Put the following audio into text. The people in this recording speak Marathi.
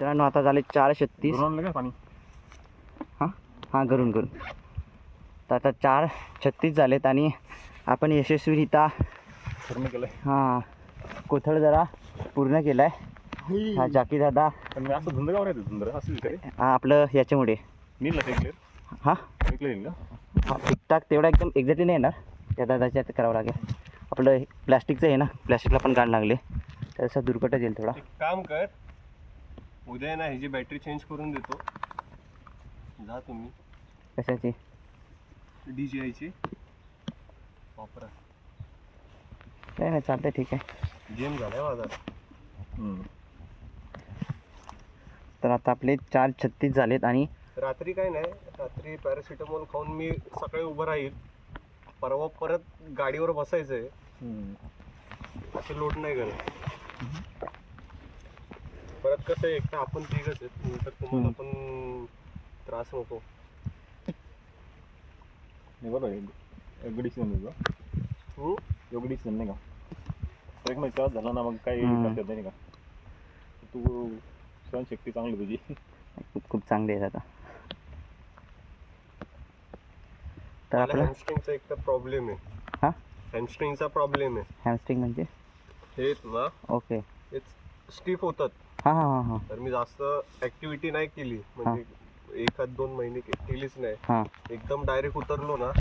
मित्रांनो आता झाले 4:36. का पाणी हां करून तर आता 4:36 झालेत आणि आपण यशस्वीरित्या पूर्ण केलंय. हां कोथळ जरा पूर्ण केला आहे. हा जाकी दादा पण मी असं धुंद गाव नाही धुंद असं विचारे हा आपलं याच्यामुळे नील ना ते हां नील का हा ठीकठाक तेवढा एकदम एक्झॅक्टली नाही येणार. त्या दादाच्या करावं लागेल. आपलं प्लॅस्टिकचं आहे ना, प्लॅस्टिकला पण गाण लागले त्याचा दुर्घटना येईल थोडा. एक काम कर, उद्या ना ह्याची बॅटरी चेंज करून देतो. जा तुम्ही कशाची DJI वापरा. काय नाही चालतंय ठीक आहे. गेम झालाय माझा. तर आता आपले 4:36 झालेत आणि रात्री काय नाही, रात्री पॅरासिटामॉल खाऊन मी सकाळी उभं राहील. परवा परत गाडीवर बसायचंय. असं लोड नाही करत. परत कसं आहे, एकटा आपण तिघच आहेत, नंतर तुम्हाला पण त्रास नको. एवढी डिसिजन एवढी डिसिजन नाही का एक त्रास झाला ना मग काही करता नाही का. तू सहनशक्ती चांगली तुझी खूप खूप चांगली आहे आता. तर मला आपलं हॅमस्ट्रिंगचा एक तर प्रॉब्लेम आहे. हां हॅमस्ट्रिंगचा प्रॉब्लेम आहे. हॅमस्ट्रिंग म्हणजे हे ना ओके हे स्टिफ होतात. हां हां हां हां तर मी जास्त ऍक्टिव्हिटी नाही केली, म्हणजे 1-2 महिने केलीच नाही. हां एकदम डायरेक्ट उतरलो ना